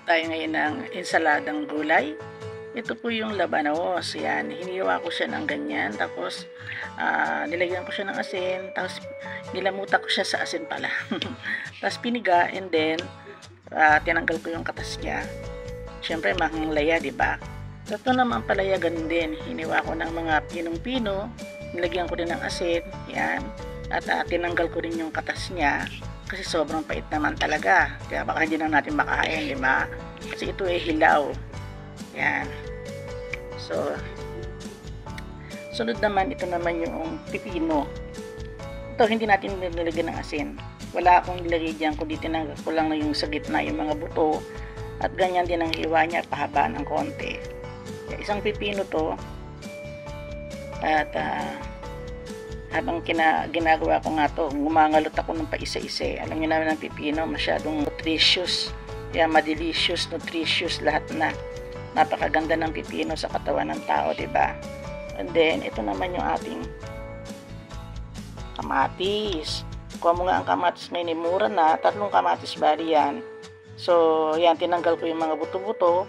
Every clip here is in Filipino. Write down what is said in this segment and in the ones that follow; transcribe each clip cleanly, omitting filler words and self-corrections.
tayo ngayon ng ensaladang gulay. Ito po yung labanos. Yan, hiniwa ko siya ng ganyan. Tapos, nilagyan ko siya ng asin. Tapos, nilamuta ko siya sa asin pala. Tapos, piniga and then, tinanggal ko yung katas niya. Siyempre, manglaya, diba? Ito naman palaya, ganun din. Hiniwa ko ng mga pinong-pino. Nilagyan ko din ng asin. Yan. At tinanggal ko rin yung katas niya. Kasi sobrang pait naman talaga. Kaya baka hindi na natin makain, di ba? Kasi ito ay hilaw. Yan. So, sunod naman, ito naman yung pipino. Ito, hindi natin nilagyan ng asin. Wala akong nilagay dyan, kundi tinanggal ko lang na yung sa gitna, yung mga buto. At ganyan din ang hiwa niya, pahaba ng konti. Kaya isang pipino to. At, habang ginagawa ko nga to, gumangalot ako ng paisa-isa. Alam niyo naman ang pipino, masyadong nutritious. Kaya madelicious, nutritious, lahat na. Napakaganda ng pipino sa katawan ng tao, diba? And then, ito naman yung ating kamatis. Kuha mo nga ang kamatis ngayon, mura na. 3 kamatis bali yan. So, yan, tinanggal ko yung mga buto-buto.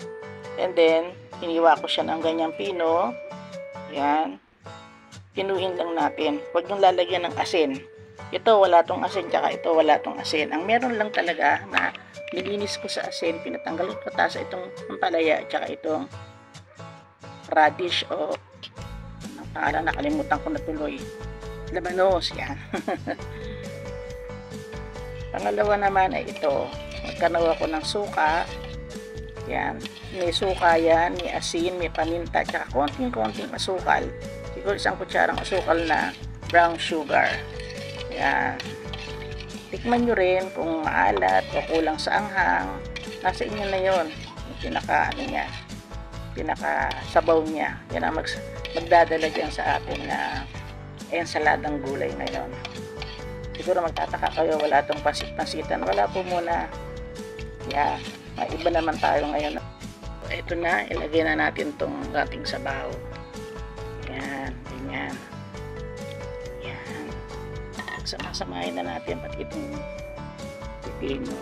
And then, hiniwa ko siya ng ganyang pino. Yan. Pinuhin lang natin. Huwag nyung lalagyan ng asin. Ito wala tong asin, tsaka ito wala tong asin. Ang meron lang talaga na nilinis ko sa asin, pinatanggal ko tasa itong ampalaya, tsaka itong radish o ang pangalan, nakalimutan ko na tuloy. Labanos, yan. Pangalawa naman ay ito. Magkanawa ko ng suka. Yan. May suka yan, may asin, may paminta, tsaka konting-konting asukal. Siguro 1 kutsarang asukal na brown sugar. Yan. Tikman nyo rin kung maalat o kulang sa anghang. Nasa inyo na yon. Yung pinaka sabaw niya. Yan ang magdadala dyan sa ating ensaladang gulay ngayon. Siguro magtataka kayo, wala tong pansit-pansitan. Wala po muna. Yan. Iba naman tayo ngayon. Ito na, ilagay na natin tong ating sabaw. Yan, ganyan. Yan. Sama-samahin na natin pati itong pipino.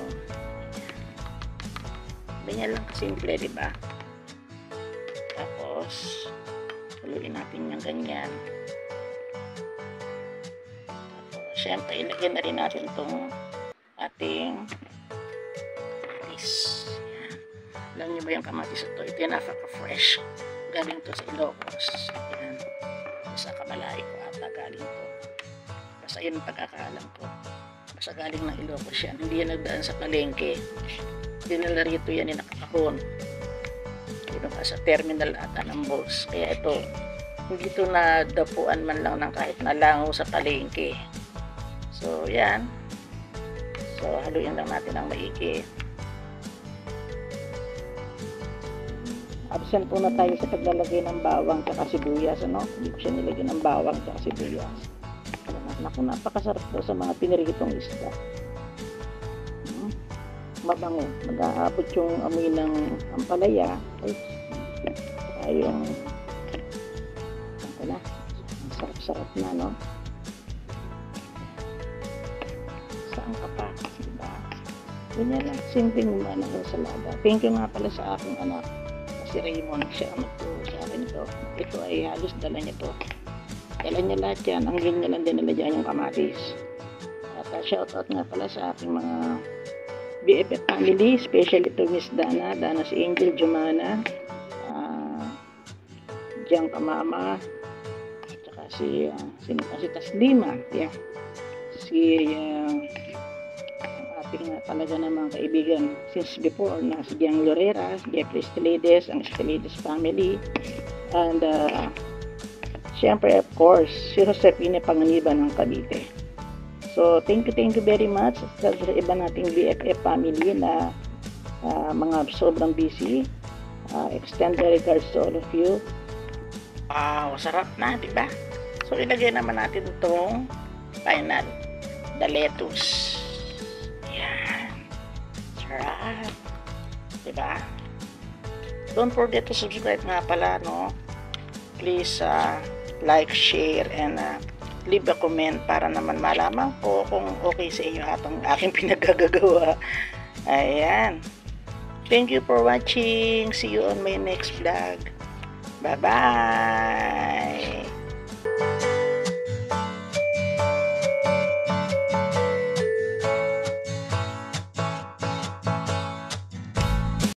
Ganyan lang kasimple, diba? Tapos, haluin natin yung ganyan. Tapos, syempre, ilagay na rin natin itong ating kamatis. Yan. Alam niyo ba yung kamatis ito? Ito yung napaka-fresh. Galing to sa Ilocos. Yan. Sa Kamalay ko ata galing to. Basta yun ang pagkakaalam ko. Basta galing ng Ilocos yan. Hindi yan nagdaan sa palengke. Dinala rito yan yung nakakahon. Dito ka sa terminal ata ng boss. Kaya ito, hindi ito nadapuan man lang ng kahit nalangaw sa palengke. So, yan. So, haluin lang natin ang maigi. Absent po na tayo sa paglalagay ng bawang at sibuyas, ano? Hindi ko siya nilagyan ng bawang at sibuyas. Naku, napakasarap daw sa mga piniritong isda. Mabango. Mag-aabot yung amoy ng ampalaya. Ay, yung sarap-sarap na, no? Saan ka pa? Diba? Ganyan lang. Simpleng naman ang ensalada. Thank you nga pala sa aking anak. Si Raymond, siya ang magturo sa akin ito. Ito ay halos dala niya to. Dala niya lahat yan. Ang rin niya lang din nila dyan yung kamatis. At shoutout nga pala sa aking mga BFF family. Special ito Miss Dana. Dana si Angel, Jumana. Diyan Kamama. At saka si Taslima. Yeah. Si talaga namang kaibigan since before na si Giang Lorera, Jeffrey Stelides, ang Stelides family, and syempre of course si Josefine Panganiban ng Cavite. So thank you very much sa iba nating BFF family na mga sobrang busy. Extend the regards to all of you. Wow, sarap na, diba? So ilagay naman natin itong final, the lettuce. Diba? Don't forget to subscribe nga pala, no? Please like, share, and leave a comment para naman malaman ko kung okay sa inyo atong aking pinagagagawa. Ayan. Thank you for watching. See you on my next vlog. Bye-bye!